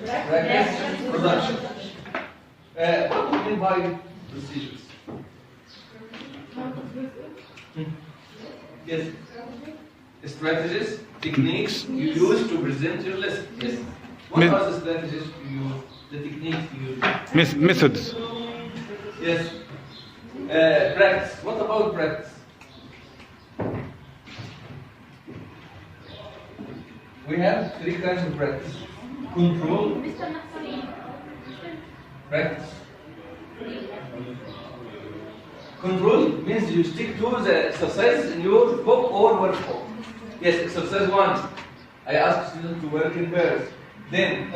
Practice, production. What do you mean by procedures? Yes. Strategies, techniques you use to present your lesson. Yes. What are the strategies you use? The techniques you use? Methods. Yes. Practice. What about practice? We have three kinds of practice. Control. Practice. Control means you stick to the exercises in your book or workbook. Yes, exercise 1. I ask students to work in pairs. Then,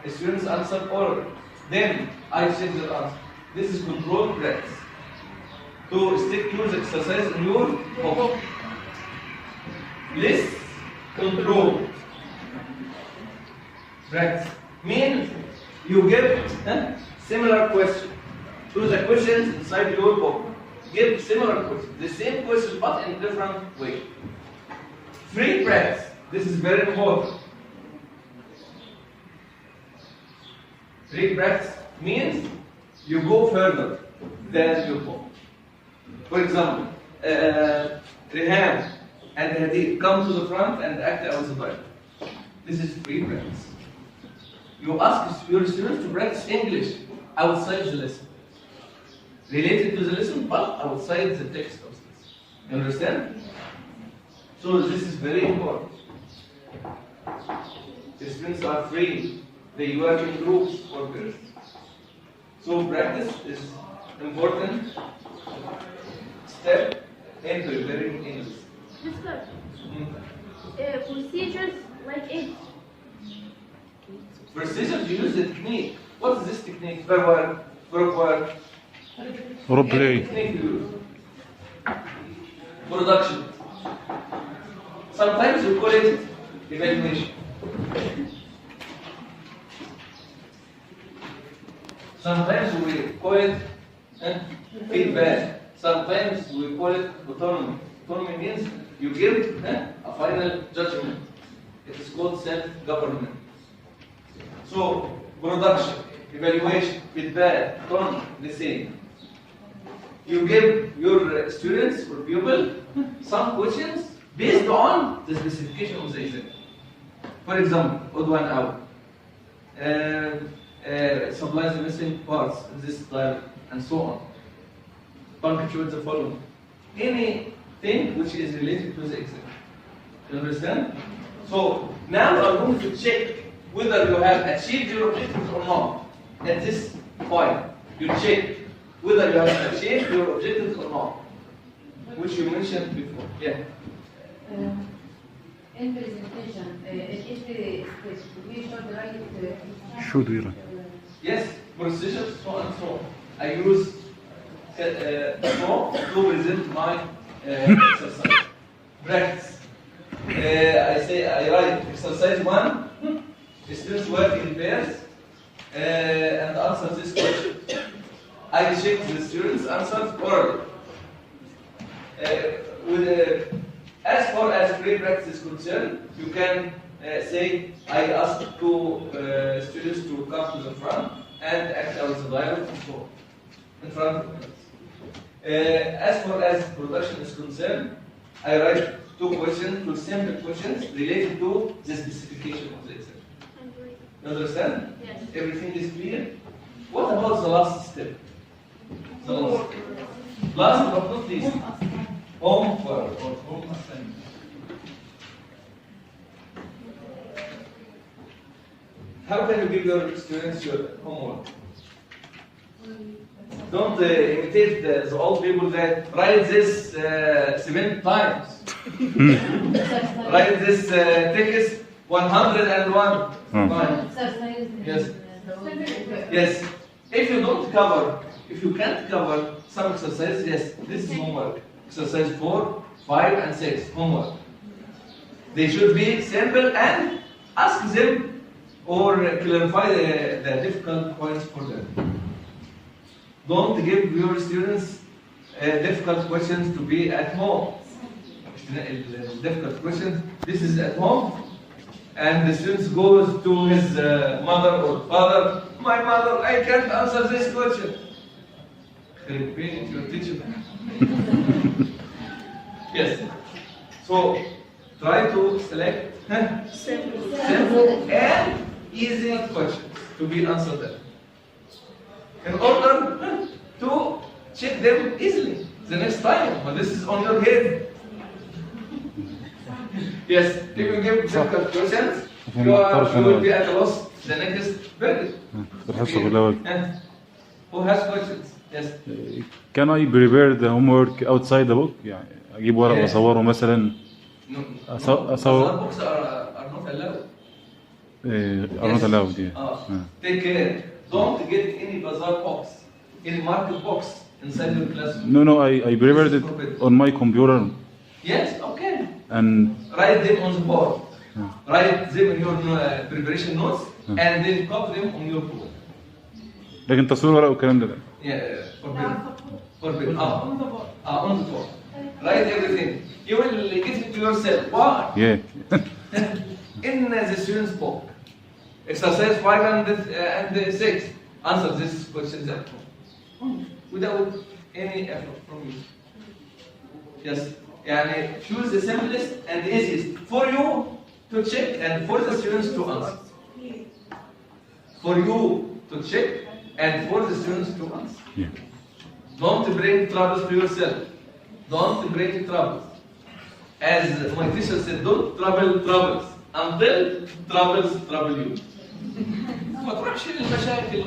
students answer orally. Then, I check the answer. This is control practice. To stick to the exercise in your book. List, control. Practice means you give similar questions to the questions inside your book. Give similar questions, the same question but in different way. Free practice. This is very important. Free practice means you go further than your book. For example, Rehan and Hadid come to the front and act as a driver. This is free practice. You ask your students to practice English outside the lesson. Related to the lesson, but outside the text of the lesson. You understand? So this is very important. The students are free. They work in groups or pairs. So practice is important step in preparing English. Mister, procedures like it. Procedures, you use the technique. What is this technique? Verbal, group work. Role play. Technique you use. Production. Sometimes you call it evaluation. Sometimes we call it feedback. Sometimes we call it autonomy. Autonomy means you give a final judgment. It is called self-government. So, production, evaluation, feedback, autonomy, the same. You give your students or pupil some questions based on the specification of the exam. For example, odd one out. Supply the missing parts in this diagram, and so on. Punctuate the following. Anything which is related to the exam. You understand? So now we are going to check whether you have achieved your objectives or not. At this point, you check whether you have achieved your objectives or not, which you mentioned before. Yeah. In presentation, if we should write Should we write? Yes, procedures, so and so. I use so to present my exercise. Practice. I write exercise 1. The students work in pairs and answer this question. I check the students' answers orally. As far as free practice is concerned, you can say, I ask two students to come to the front and act as a dialogue and so on, in front of us. As far as production is concerned, I write two questions, two simple questions related to the specification of the exam. You understand? Yes. Everything is clear? What about the last step? The last but not least, homework or home assignment. How can you give your students your homework? Don't imitate the old people that write this 7 times. Write this text 101 times. Yes. Yes. If you don't cover, if you can't cover some exercises, yes, this is homework. Exercise 4, 5, and 6, homework. They should be simple and ask them or clarify the difficult points for them. Don't give your students difficult questions to be at home. Difficult questions, this is at home. and the student goes to his mother or father, my mother, I can't answer this question. Your teacher. Yes. So try to select simple and easy questions to be answered there. In order to check them easily the next time when this is on your head. Yes, if you give difficult questions, you will be at a loss the next period. الحصة كلها Who has questions? Yes. Can I prepare the homework outside the book؟ يعني أجيب ورق وأصوره مثلا. No. أصور. Books are not allowed. Are not allowed. Yeah. Take care. Don't get any bazaar box, any market box inside your classroom. No, I prepared it on my computer. Yes, okay. And Write them on the board. Write them in your preparation notes and then copy them on your board. لكن تصوير ورق والكلام ده. Yeah, forbidden. On the board. Write everything. You will give it to yourself. Why? Yeah. In the student's book, exercise 5 and 6, answer this questions at home without any effort from you. Yes, يعني choose the simplest and easiest for you to check and for the students to answer. For you to check and for the students to answer. Yeah. Don't bring troubles to yourself. Don't bring troubles. As my teacher said, don't trouble troubles until troubles trouble you. ما تروحش للمشاكل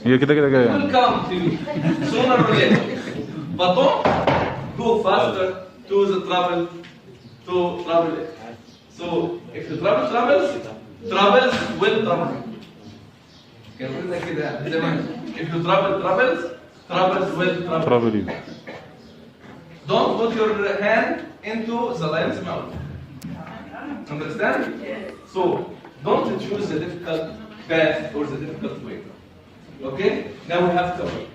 هي كده جاية. will come to you sooner or later. But don't go faster to the trouble it. So if the troubles will trouble you. كان قلنا كده زمان. If you troubles will trouble you. Don't put your hand into the lion's mouth. Understand? So, don't choose the difficult path or the difficult way. Okay? Now we have covered.